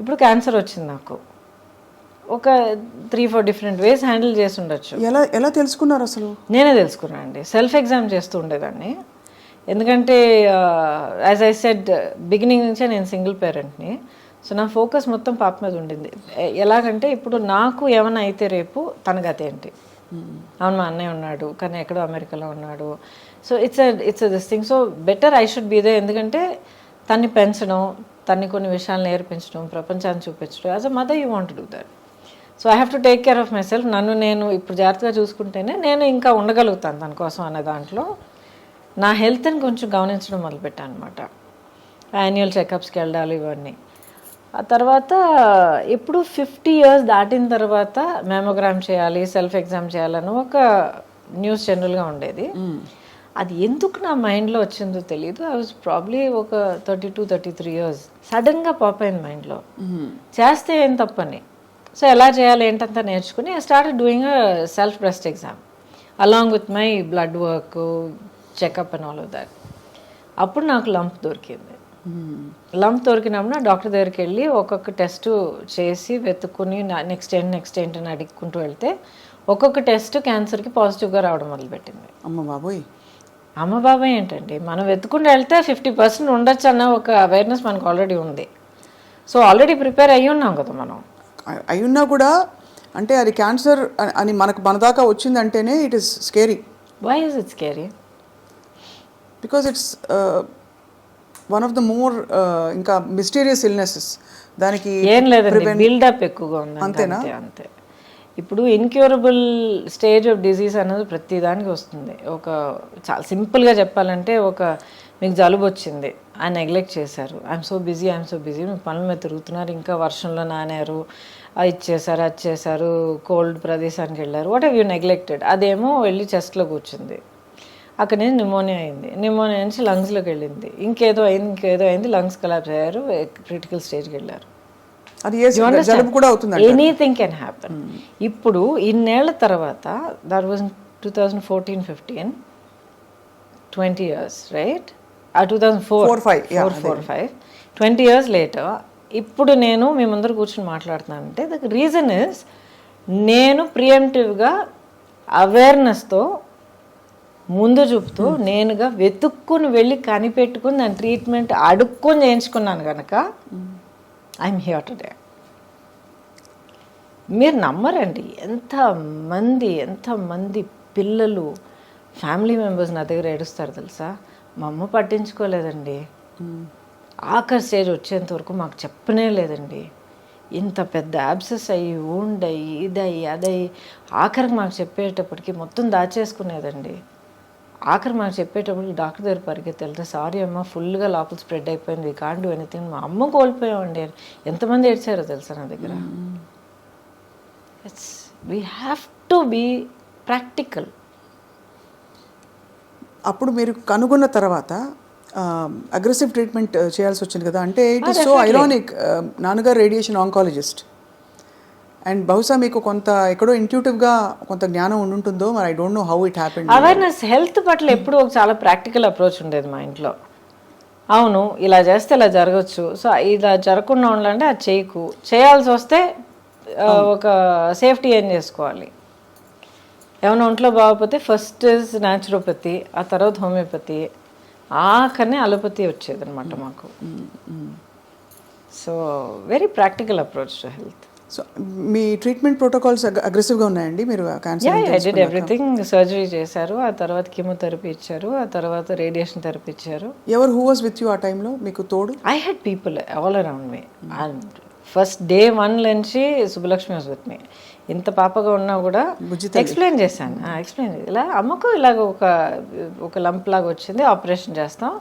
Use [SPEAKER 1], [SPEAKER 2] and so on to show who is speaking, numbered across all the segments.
[SPEAKER 1] ఇప్పుడు క్యాన్సర్ వచ్చింది నాకు. ఒక 3-4 డిఫరెంట్ వేస్ హ్యాండిల్ చేసి ఉండొచ్చు.
[SPEAKER 2] ఎలా ఎలా తెలుసుకున్నారు అసలు?
[SPEAKER 1] నేనే తెలుసుకున్నాను అండి. సెల్ఫ్ ఎగ్జామ్ చేస్తూ ఉండేదాన్ని. ఎందుకంటే యాజ్ ఐ సెడ్ బిగినింగ్ నుంచే నేను సింగిల్ పేరెంట్ని. సో నా ఫోకస్ మొత్తం పాప మీద ఉండింది. ఎలాగంటే ఇప్పుడు నాకు ఏమైనా అయితే రేపు తన గత ఏంటి. అవును మా అన్నయ్య ఉన్నాడు కానీ ఎక్కడో అమెరికాలో ఉన్నాడు. So it's this thing. So better I should be there. ఎందుకంటే తన్ని పెంచడం, తన్ని కొన్ని విషయాలు నేర్పించడం, ప్రపంచాన్ని చూపించడం. As a mother you want do that. So I have to take care of my self. నన్ను నేను ఇప్పుడు జాగ్రత్తగా చూసుకుంటేనే నేను ఇంకా ఉండగలుగుతాను తన కోసం అనే దాంట్లో నా హెల్త్ని కొంచెం గమనించడం మొదలుపెట్టాను అనమాట. యాన్యువల్ చెకప్స్కి వెళ్ళాలి ఇవన్నీ. ఆ తర్వాత ఇప్పుడు 50 years దాటిన తర్వాత మెమోగ్రామ్ చేయాలి, సెల్ఫ్ ఎగ్జామ్ చేయాలని ఒక న్యూస్ జనరల్గా ఉండేది. అది ఎందుకు నా మైండ్లో వచ్చిందో తెలియదు. ఐ వాజ్ ప్రాబ్లీ ఒక 32-33 years. సడన్గా పాప్ అయింది మైండ్లో, చేస్తే ఏం తప్పని. సో ఎలా చేయాలి ఏంటంతా నేర్చుకుని I started doing a self breast exam along with my blood work, checkup and all of that. అప్పుడు నాకు లంప్ దొరికింది. లంప్ దొరికినప్పుడు డాక్టర్ దగ్గరికి వెళ్ళి ఒక్కొక్క టెస్ట్ చేసి వెతుక్కుని నెక్స్ట్ ఏంటి అని అడుక్కుంటూ వెళ్తే ఒక్కొక్క టెస్ట్ క్యాన్సర్కి పాజిటివ్గా రావడం మొదలుపెట్టింది. అమ్మ బాబాయ్ ఏంటండి, మనం వెతుకుంటూ వెళ్తే 50% ఉండొచ్చు అన్న ఒక అవేర్నెస్ మనకు ఆల్రెడీ ఉంది. సో ఆల్రెడీ ప్రిపేర్ అయ్యి ఉన్నాం కదా మనం.
[SPEAKER 2] అయ్యున్నా కూడా అంటే అది క్యాన్సర్ అని మన దాకా వచ్చిందంటేనే it is scary.
[SPEAKER 1] Why is it scary?
[SPEAKER 2] Because it's one of the more ఇంకా మిస్టీరియస్ ఇల్నెసెస్. దానికి
[SPEAKER 1] ఏం లేదండి, బిల్డప్ ఎక్కువగా ఉంది. అంతేనా? అంతే. ఇప్పుడు ఇన్క్యూరబుల్ స్టేజ్ ఆఫ్ డిజీజ్ అనేది ప్రతి దానికి వస్తుంది. ఒక చాలా సింపుల్గా చెప్పాలంటే మీకు జలుబు వచ్చింది, ఆ నెగ్లెక్ట్ చేశారు. ఐఎమ్ సో బిజీ మీకు పనుల మీద తిరుగుతున్నారు, ఇంకా వర్షంలో నానారు, అది చేశారు, కోల్డ్ ప్రదేశానికి వెళ్ళారు, వాట్ హ్యావ్ యూ నెగ్లెక్టెడ్. అదేమో వెళ్ళి చెస్ట్లో కూర్చుంది, అక్కడ నుంచి నిమోనియా అయింది, నిమోనియా నుంచి లంగ్స్లోకి వెళ్ళింది, ఇంకేదో అయింది, లంగ్స్ కొలాప్స్ అయ్యారు, క్రిటికల్ స్టేజ్కి వెళ్ళారు. Anything can happen. ఇప్పుడు ఇన్నేళ్ల తర్వాత that was 2014-15, 20 years, right? 2004-5, 20 years later ఇప్పుడు నేను మీ ముందర కూర్చొని మాట్లాడుతున్నానంటే ద రీజన్ ఇస్ నేను ప్రియంటివ్గా అవేర్నెస్తో ముందు చూపుతూ నేనుగా వెతుక్కుని వెళ్ళి కనిపెట్టుకుని దాని ట్రీట్మెంట్ అడుక్కొని చేయించుకున్నాను కనుక ఐఎమ్ హియర్ టుడే. మీరు నమ్మరండి, ఎంతమంది పిల్లలు, ఫ్యామిలీ మెంబర్స్ నా దగ్గర ఏడుస్తారు తెలుసా. మా అమ్మ పట్టించుకోలేదండి, ఆఖరి స్టేజ్ వచ్చేంత వరకు మాకు చెప్పనే లేదండి. ఇంత పెద్ద యాబ్సెస్ అయ్యి ఊండయి ఇదయ్యి అదయ్యి ఆఖరికి మాకు చెప్పేటప్పటికి మొత్తం దాచేసుకునేదండి. ఆఖరి మాకు చెప్పేటప్పటికి డాక్టర్ దగ్గర పరిగెత్తి వెళ్తే సారీ అమ్మ ఫుల్గా లోపల స్ప్రెడ్ అయిపోయింది, వీ కాంట్ డూ ఎనీథింగ్. మా అమ్మ కోల్పోయామండి. ఎంతమంది ఏడ్చారో తెలుసా నా దగ్గర. We have to be practical.
[SPEAKER 2] అప్పుడు మీరు కనుగొన్న తర్వాత అగ్రెసివ్ ట్రీట్మెంట్ చేయాల్సి వచ్చింది కదా. అంటే ఇట్ ఈస్ సో ఐరానిక్. నాన్నగారు రేడియేషన్ ఆంకాలజిస్ట్ అండ్ బహుశా మీకు కొంత ఎక్కడో ఇంట్యూటివ్గా కొంత జ్ఞానం ఉంటుందో మరి. I don't know how it happened.
[SPEAKER 1] Awareness health పట్ల ఎప్పుడు ఒక చాలా ప్రాక్టికల్ అప్రోచ్ ఉండేది మా ఇంట్లో. అవును ఇలా చేస్తే ఇలా జరగచ్చు, సో ఇలా జరగకుండా ఉండాలంటే అది చేయాల్సి వస్తే ఒక సేఫ్టీ ఏం చేసుకోవాలి. ఏమైనా ఒంట్లో బాగోకపోతే ఫస్ట్ ఇస్ న్యాచురోపతి, ఆ తర్వాత హోమియోపతి, ఆఖరిని అలోపతి వచ్చేది అనమాట మాకు. So very practical approach to health.
[SPEAKER 2] So me treatment protocols అగ్రెసివ్గా ఉన్నాయండి? మీరు cancer
[SPEAKER 1] I did everything. Surgery చేశారు, ఆ తర్వాత కీమోథెరపీ ఇచ్చారు, ఆ తర్వాత రేడియేషన్ థెరపీ ఇచ్చారు.
[SPEAKER 2] హూ వాజ్ విత్ యూ ఆ టైంలో మీకు తోడు?
[SPEAKER 1] I had people all around me. And first day 1 నుంచి సుబ్బలక్ష్మి వాజ్ విత్ మీ. ఇంత పాపగా ఉన్నా కూడా ఎక్స్ప్లెయిన్ చేశాను. ఇలా అమ్మకు ఇలాగ ఒక లంప్ లాగా వచ్చింది, ఆపరేషన్ చేస్తాం,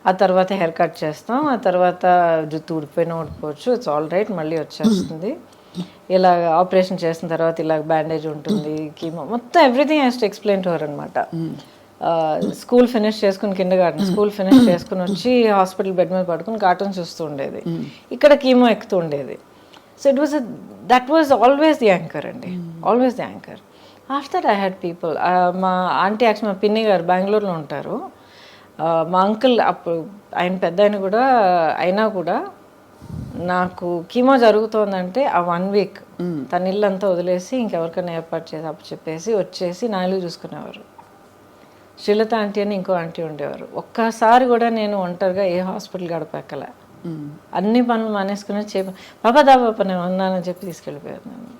[SPEAKER 1] ఆ తర్వాత హెయిర్ కట్ చేస్తాం, ఆ తర్వాత జుట్టు ఊడిపోయినా ఊడిపోవచ్చు, ఇట్స్ ఆల్ రైట్, మళ్ళీ వచ్చేస్తుంది. ఇలా ఆపరేషన్ చేసిన తర్వాత ఇలాగ బ్యాండేజ్ ఉంటుంది, కీమో, మొత్తం everything has to explain to her అనమాట. స్కూల్ ఫినిష్ చేసుకుని కిండర్గార్టెన్ స్కూల్ ఫినిష్ చేసుకుని వచ్చి హాస్పిటల్ బెడ్ మీద పడుకుని కార్టూన్ చూస్తూ ఉండేది, ఇక్కడ కీమో ఎక్కుతూ ఉండేది. So that was always the anchor అండి, always the anchor. After that I had people, మా ఆంటీ యాక్చువల్ మా పిన్ని గారు బెంగళూరులో ఉంటారు. మా అంకుల్ అప్పుడు ఆయన పెద్ద అయినా కూడా నాకు కీమో జరుగుతోందంటే ఆ 1 వీక్ తన ఇల్లంతా వదిలేసి ఇంకెవరికైనా ఏర్పాటు చేసి అప్పు చెప్పేసి వచ్చేసి నా ఇల్లు చూసుకునేవారు. శ్రీలత ఆంటీ అని ఇంకో ఆంటీ ఉండేవారు. ఒక్కసారి కూడా నేను ఒంటరిగా ఏ హాస్పిటల్ గడపక్కల, అన్ని పనులు మానేసుకుని పాపా దా పాప నేను ఉన్నానని చెప్పి తీసుకెళ్ళిపోయారు నన్ను.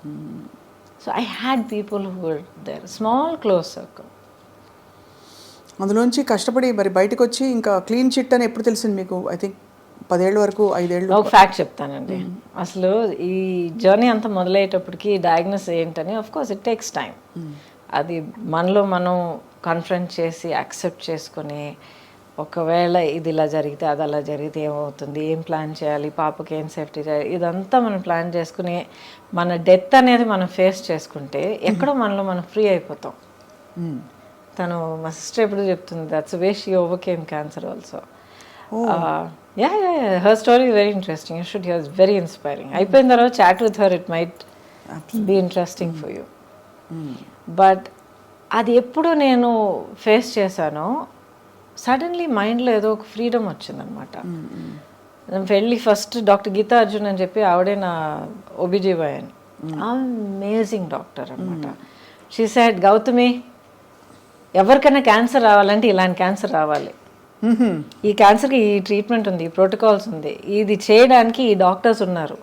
[SPEAKER 1] So I had people who were there, small close circle.
[SPEAKER 2] అందులోంచి కష్టపడి మరి బయటకు వచ్చి ఇంకా క్లీన్ చిట్ అని ఎప్పుడు తెలిసింది మీకు? ఐ థింక్ 10 ఏళ్ళ వరకు, 5 ఏళ్ళు.
[SPEAKER 1] ఒక ఫ్యాక్ట్ చెప్తానండి. అసలు ఈ జర్నీ అంతా మొదలయ్యేటప్పటికి డయాగ్నోస్ ఏంటని, of course it takes time. అది మనలో మనం కన్ఫ్రంట్ చేసి యాక్సెప్ట్ చేసుకుని, ఒకవేళ ఇది ఇలా జరిగితే అది అలా జరిగితే ఏమవుతుంది, ఏం ప్లాన్ చేయాలి, పాపకి ఏం సేఫ్టీ చేయాలి, ఇదంతా మనం ప్లాన్ చేసుకుని మన డెత్ అనేది మనం ఫేస్ చేసుకుంటే ఎక్కడో మనలో మనం ఫ్రీ అయిపోతాం. తను మా సిస్టర్ ఎప్పుడు చెప్తుంది, that's way she overcame cancer also. Her story very interesting, you should hear, very inspiring. అయిపోయిన తర్వాత chat with her, it might be interesting for you. But అది ఎప్పుడు నేను ఫేస్ చేశానో సడన్లీ మైండ్లో ఏదో ఒక ఫ్రీడమ్ వచ్చిందనమాట. వెళ్ళి ఫస్ట్ డాక్టర్ గీతా అర్జున్ అని చెప్పి ఆవిడే నా OBGYN, అమేజింగ్ డాక్టర్ అనమాట. షీ సెడ్, గౌతమి, ఎవరికైనా క్యాన్సర్ రావాలంటే ఇలాంటి క్యాన్సర్ రావాలి. ఈ క్యాన్సర్కి ఈ ట్రీట్మెంట్ ఉంది, ఈ ప్రోటోకాల్స్ ఉంది, ఇది చేయడానికి ఈ డాక్టర్స్ ఉన్నారు.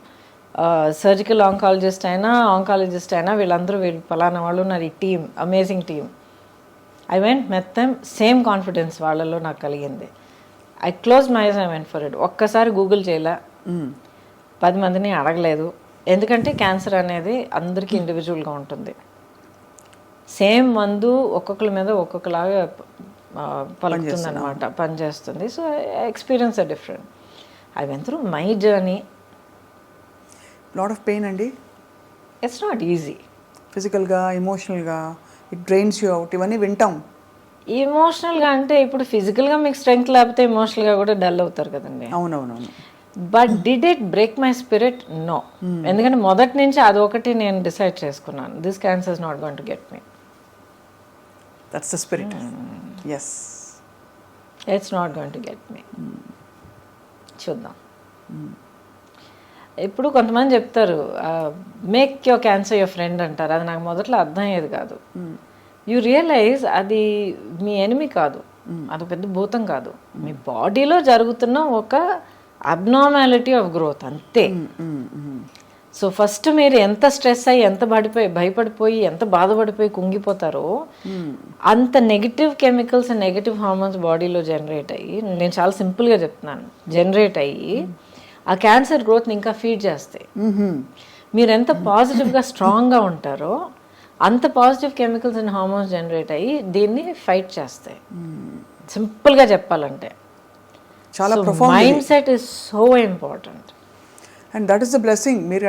[SPEAKER 1] సర్జికల్ ఆంకాలజిస్ట్ అయినా ఆంకాలజిస్ట్ అయినా వీళ్ళు పలానా వాళ్ళు ఉన్నారు, ఈ team, amazing team. I went met them, same confidence వాళ్ళలో నాకు కలిగింది. I close my eyes, I went for it. ఒక్కసారి గూగుల్ చేయలే, 10 మందిని అడగలేదు. ఎందుకంటే క్యాన్సర్ అనేది అందరికీ ఇండివిజువల్గా ఉంటుంది. సేమ్ మందు ఒక్కొక్కరి మీద ఒక్కొక్కలాగా పలుకుతుంది అనమాట, పనిచేస్తుంది. So experience are different. I went through my journey.
[SPEAKER 2] Lot of pain అండి.
[SPEAKER 1] It's not easy.
[SPEAKER 2] ఫిజికల్గా, ఎమోషనల్గా, ఇట్ డ్రైన్స్ యూ అవుట్, ఇవన్నీ వింటాం.
[SPEAKER 1] ఎమోషనల్గా అంటే ఇప్పుడు ఫిజికల్గా మీకు స్ట్రెంగ్త్ లేకపోతే ఎమోషనల్గా కూడా డల్ అవుతారు కదండి.
[SPEAKER 2] అవునవునవును.
[SPEAKER 1] But did it break my spirit? No. ఎందుకంటే మొదటి నుంచి అదొకటి నేను డిసైడ్ చేసుకున్నాను, this cancer is not going to get me.
[SPEAKER 2] That's the spirit. Yes,
[SPEAKER 1] it's not going to get me. చూద్దాం. ఇప్పుడు కొంతమంది చెప్తారు, make your cancer your friend అంటారు. అది నాకు మొదట్లో అర్థం అయ్యేది కాదు. యూ రియలైజ్ అది మీ ఎనిమి కాదు, అది పెద్ద భూతం కాదు, మీ బాడీలో జరుగుతున్న ఒక అబ్నార్మాలిటీ ఆఫ్ గ్రోత్ అంతే. సో ఫస్ట్ మీరు ఎంత స్ట్రెస్ అయ్యి, ఎంత భయపడిపోయి, ఎంత బాధపడిపోయి కుంగిపోతారో, అంత నెగిటివ్ కెమికల్స్, నెగిటివ్ హార్మోన్స్ బాడీలో జనరేట్ అయ్యి, నేను చాలా సింపుల్గా చెప్తున్నాను, జనరేట్ అయ్యి ఆ క్యాన్సర్ గ్రోత్ని ఇంకా ఫీడ్ చేస్తాయి. మీరు ఎంత పాజిటివ్గా స్ట్రాంగ్గా ఉంటారో అంత positive chemicals and hormones generate అయ్యి దీన్ని ఫైట్ చేస్తాయి. సింపుల్గా చెప్పాలంటే
[SPEAKER 2] చాలా
[SPEAKER 1] mind set is so important.
[SPEAKER 2] And that is the blessing. మీరు